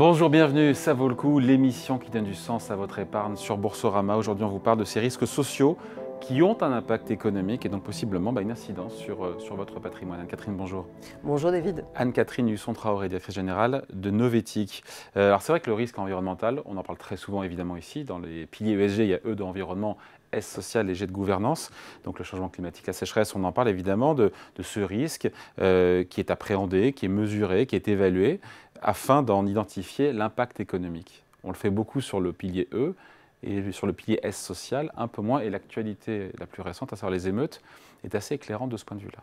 Bonjour, bienvenue, ça vaut le coup, l'émission qui donne du sens à votre épargne sur Boursorama. Aujourd'hui, on vous parle de ces risques sociaux qui ont un impact économique et donc possiblement une incidence sur votre patrimoine. Anne-Catherine, bonjour. Bonjour David. Anne-Catherine Husson-Traoré, directrice générale de Novetic. Alors c'est vrai que le risque environnemental, on en parle très souvent évidemment ici, dans les piliers ESG, il y a E d'environnement, S social et G de gouvernance. Donc le changement climatique, la sécheresse, on en parle évidemment de ce risque qui est appréhendé, qui est mesuré, qui est évalué, afin d'en identifier l'impact économique. On le fait beaucoup sur le pilier E et sur le pilier S social, un peu moins. Et l'actualité la plus récente, à savoir les émeutes, est assez éclairante de ce point de vue-là.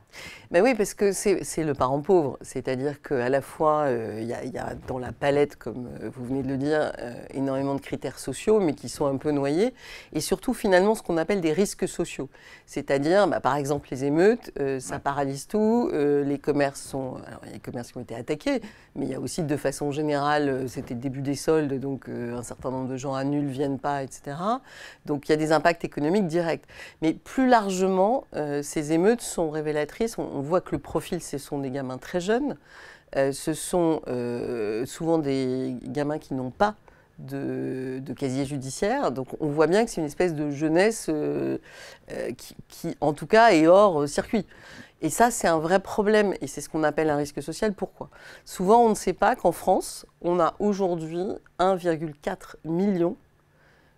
Ben oui, parce que c'est le parent pauvre. C'est-à-dire qu'à la fois, il y a dans la palette, comme vous venez de le dire, énormément de critères sociaux, mais qui sont un peu noyés. Et surtout, finalement, ce qu'on appelle des risques sociaux. C'est-à-dire, par exemple, les émeutes, ça paralyse tout. Les commerces sont... Alors, il y a les commerces qui ont été attaqués, mais il y a aussi, de façon générale, c'était le début des soldes, donc un certain nombre de gens annulent, ne viennent pas, etc. Donc, il y a des impacts économiques directs. Mais plus largement, ces émeutes sont révélatrices. On voit que le profil, ce sont des gamins très jeunes. Ce sont souvent des gamins qui n'ont pas de casier judiciaire. Donc on voit bien que c'est une espèce de jeunesse qui, en tout cas, est hors circuit. Et ça, c'est un vrai problème. Et c'est ce qu'on appelle un risque social. Pourquoi ? Souvent, on ne sait pas qu'en France, on a aujourd'hui 1,4 million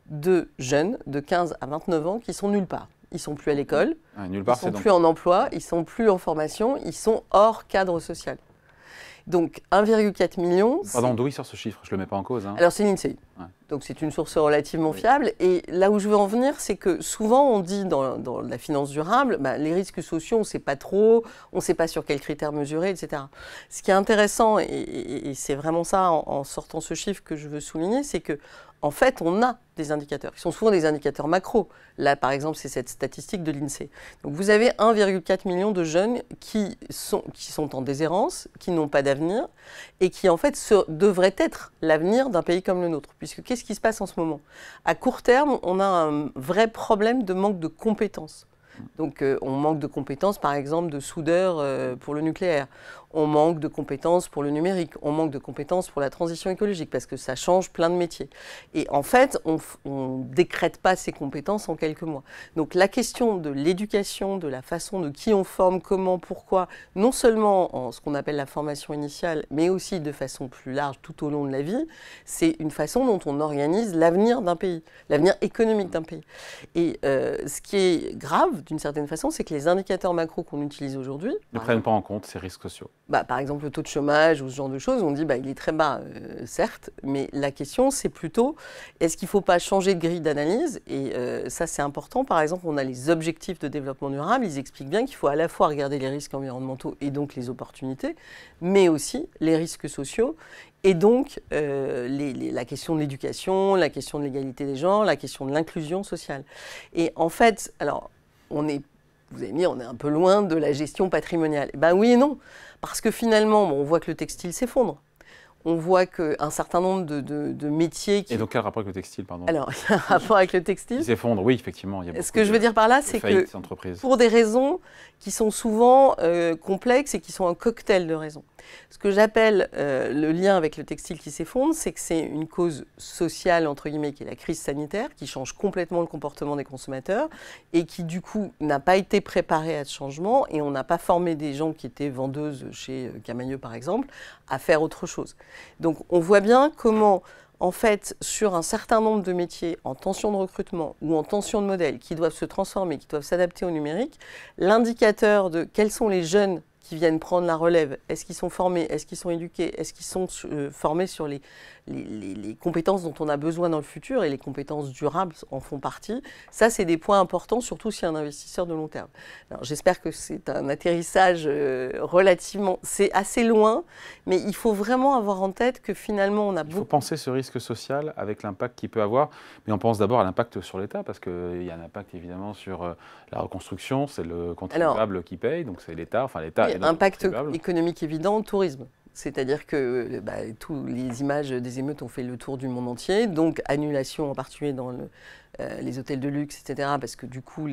de jeunes de 15 à 29 ans qui sont nulle part. Ils ne sont plus à l'école, ils ne sont plus en emploi, ils ne sont plus en formation, ils sont hors cadre social. Donc 1,4 million... Pardon, d'où il sort ce chiffre? Je ne le mets pas en cause. Hein. Alors c'est l'INSEE. Ouais. Donc c'est une source relativement fiable. Et là où je veux en venir, c'est que souvent on dit dans la finance durable, les risques sociaux, on ne sait pas trop, on ne sait pas sur quels critères mesurer, etc. Ce qui est intéressant, et c'est vraiment ça en sortant ce chiffre que je veux souligner, c'est que en fait, on a des indicateurs, qui sont souvent des indicateurs macro. Là, par exemple, c'est cette statistique de l'INSEE. Donc, vous avez 1,4 million de jeunes qui sont en déshérence, qui n'ont pas d'avenir, et qui, en fait, devraient être l'avenir d'un pays comme le nôtre. Puisque qu'est-ce qui se passe en ce moment? À court terme, on a un vrai problème de manque de compétences. Donc, on manque de compétences, par exemple, de soudeurs pour le nucléaire. On manque de compétences pour le numérique. On manque de compétences pour la transition écologique parce que ça change plein de métiers. Et en fait, on ne décrète pas ces compétences en quelques mois. Donc, la question de l'éducation, de la façon de qui on forme, comment, pourquoi, non seulement en ce qu'on appelle la formation initiale, mais aussi de façon plus large tout au long de la vie, c'est une façon dont on organise l'avenir d'un pays, l'avenir économique d'un pays. Et ce qui est grave, d'une certaine façon, c'est que les indicateurs macro qu'on utilise aujourd'hui ne prennent pas en compte ces risques sociaux. Par exemple, le taux de chômage ou ce genre de choses, on dit il est très bas, certes, mais la question, c'est plutôt, est-ce qu'il ne faut pas changer de grille d'analyse? Et ça, c'est important. Par exemple, on a les objectifs de développement durable. Ils expliquent bien qu'il faut à la fois regarder les risques environnementaux et donc les opportunités, mais aussi les risques sociaux. Et donc, la question de l'éducation, la question de l'égalité des genres, la question de l'inclusion sociale. Et en fait, alors, vous allez me dire, on est un peu loin de la gestion patrimoniale. Oui et non, parce que finalement, on voit que le textile s'effondre. On voit qu'un certain nombre de métiers... Et donc, quel rapport avec le textile, pardon? Alors, il y a un rapport avec le textile. Il s'effondre, oui, effectivement. Il y a ce que je veux dire par là, c'est que pour des raisons qui sont souvent complexes et qui sont un cocktail de raisons. Ce que j'appelle le lien avec le textile qui s'effondre, c'est que c'est une cause sociale, entre guillemets, qui est la crise sanitaire, qui change complètement le comportement des consommateurs et qui, du coup, n'a pas été préparée à ce changement et on n'a pas formé des gens qui étaient vendeuses chez Camaïeu, par exemple, à faire autre chose. Donc, on voit bien comment... En fait, sur un certain nombre de métiers en tension de recrutement ou en tension de modèle qui doivent se transformer, qui doivent s'adapter au numérique, l'indicateur de quels sont les jeunes qui viennent prendre la relève, est-ce qu'ils sont formés, est-ce qu'ils sont éduqués, est-ce qu'ils sont formés sur les compétences dont on a besoin dans le futur, et les compétences durables en font partie. Ça, c'est des points importants, surtout si un investisseur de long terme. Alors, j'espère que c'est un atterrissage relativement... C'est assez loin, mais il faut vraiment avoir en tête que finalement, on a beaucoup... Il faut penser ce risque social avec l'impact qu'il peut avoir, mais on pense d'abord à l'impact sur l'État, parce qu'il y a un impact évidemment sur la reconstruction, c'est le contribuable qui paye, donc c'est l'État, enfin l'État... Oui, impact économique évident, tourisme. C'est-à-dire que toutes les images des émeutes ont fait le tour du monde entier, donc annulation en particulier dans les hôtels de luxe, etc. Parce que du coup,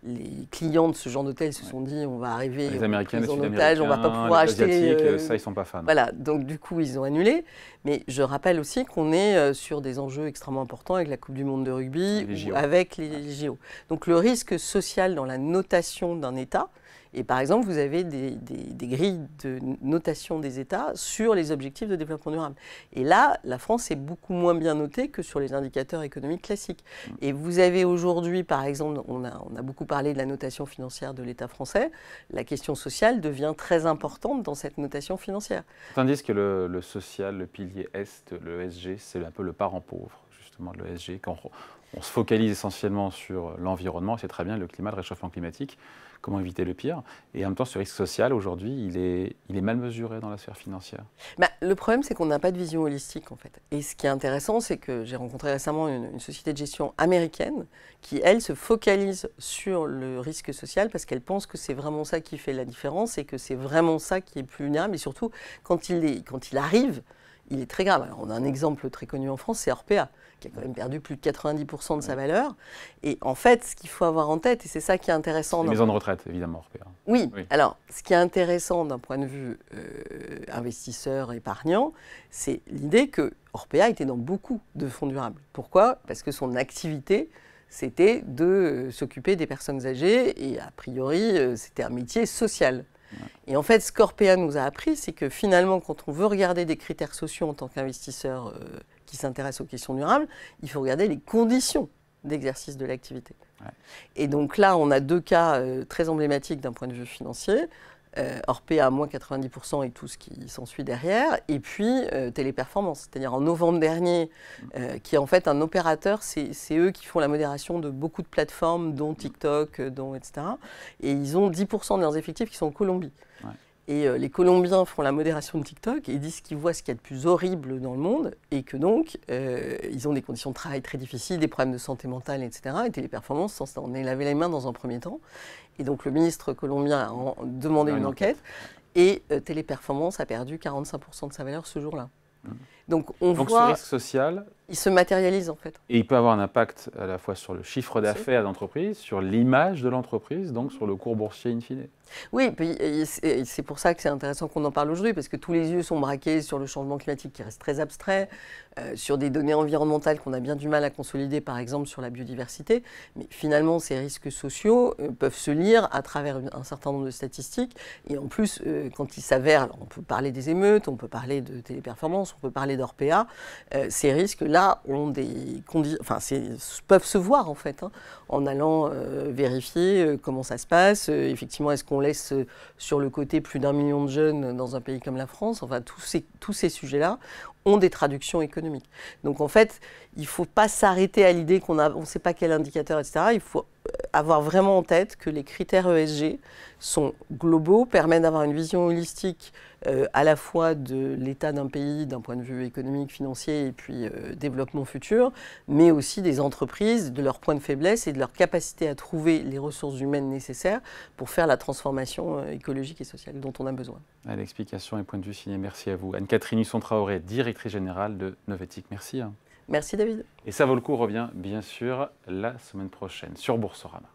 les clients de ce genre d'hôtel se sont dit on va arriver Les Américains, les en Sud-Américains, otage, on ne va pas pouvoir les acheter. Asiatiques, ça, ils ne sont pas fans. Voilà, donc du coup, ils ont annulé. Mais je rappelle aussi qu'on est sur des enjeux extrêmement importants avec la Coupe du Monde de rugby ou avec les JO. Donc le risque social dans la notation d'un État, et par exemple, vous avez des grilles de notation des États sur les objectifs de développement durable. Et là, la France est beaucoup moins bien notée que sur les indicateurs économiques classiques. Et vous avez aujourd'hui, par exemple, on a beaucoup parlé de la notation financière de l'État français, la question sociale devient très importante dans cette notation financière. Tandis que le social, le pilier Est, le ESG, c'est un peu le parent pauvre, justement, de l'ESG. Quand on se focalise essentiellement sur l'environnement, c'est très bien, le climat, le réchauffement climatique, comment éviter le pire. Et en même temps, ce risque social, aujourd'hui, il est mal mesuré dans la sphère financière. Le problème, c'est qu'on n'a pas de vision holistique, en fait. Et ce qui est intéressant, c'est que j'ai rencontré récemment une société de gestion américaine qui, elle, se focalise sur le risque social parce qu'elle pense que c'est vraiment ça qui fait la différence et que c'est vraiment ça qui est plus vulnérable. Et surtout, quand il arrive, il est très grave. Alors, on a un exemple très connu en France, c'est Orpea, qui a quand même perdu plus de 90% de sa valeur. Et en fait, ce qu'il faut avoir en tête, et c'est ça qui est intéressant... Les maisons de retraite, évidemment, Orpea. Oui, alors, ce qui est intéressant d'un point de vue investisseur, épargnant, c'est l'idée que Orpea était dans beaucoup de fonds durables. Pourquoi? Parce que son activité, c'était de s'occuper des personnes âgées, et a priori, c'était un métier social. Et en fait, ce qu'Orpea nous a appris, c'est que finalement, quand on veut regarder des critères sociaux en tant qu'investisseur qui s'intéresse aux questions durables, il faut regarder les conditions d'exercice de l'activité. Ouais. Et donc là, on a deux cas très emblématiques d'un point de vue financier. Orpea à moins 90% et tout ce qui s'ensuit derrière. Et puis Téléperformance, c'est-à-dire en novembre dernier, qui est en fait un opérateur, c'est eux qui font la modération de beaucoup de plateformes, dont TikTok, etc. Et ils ont 10% de leurs effectifs qui sont en Colombie. Ouais. Et les Colombiens font la modération de TikTok et ils disent qu'ils voient ce qu'il y a de plus horrible dans le monde et que donc, ils ont des conditions de travail très difficiles, des problèmes de santé mentale, etc. Et Téléperformance s'en est lavé les mains dans un premier temps. Et donc, le ministre colombien a demandé une enquête et Téléperformance a perdu 45% de sa valeur ce jour-là. Donc, on voit... ce risque social... Il se matérialise en fait. Et il peut avoir un impact à la fois sur le chiffre d'affaires de l'entreprise, sur l'image de l'entreprise, donc sur le cours boursier in fine. Oui, c'est pour ça que c'est intéressant qu'on en parle aujourd'hui, parce que tous les yeux sont braqués sur le changement climatique qui reste très abstrait, sur des données environnementales qu'on a bien du mal à consolider, par exemple sur la biodiversité. Mais finalement, ces risques sociaux peuvent se lire à travers un certain nombre de statistiques. Et en plus, quand ils s'avèrent, on peut parler des émeutes, on peut parler de Téléperformance, on peut parler d'Orpea, ces risques-là ont des peuvent se voir en fait, hein, en allant vérifier comment ça se passe. Effectivement, est-ce qu'on laisse sur le côté plus d'1 million de jeunes dans un pays comme la France? Enfin, tous ces sujets-là ont des traductions économiques. Donc en fait, il ne faut pas s'arrêter à l'idée qu'on ne sait pas quel indicateur, etc. Il faut avoir vraiment en tête que les critères ESG sont globaux, permettent d'avoir une vision holistique à la fois de l'état d'un pays d'un point de vue économique, financier et puis développement futur, mais aussi des entreprises, de leurs points de faiblesse et de leur capacité à trouver les ressources humaines nécessaires pour faire la transformation écologique et sociale dont on a besoin. L'explication et point de vue signé, merci à vous. Anne-Catherine Husson-Traoré, directrice générale de Novetic, merci. Merci David. Et ça vaut le coup revient bien sûr la semaine prochaine sur Boursorama.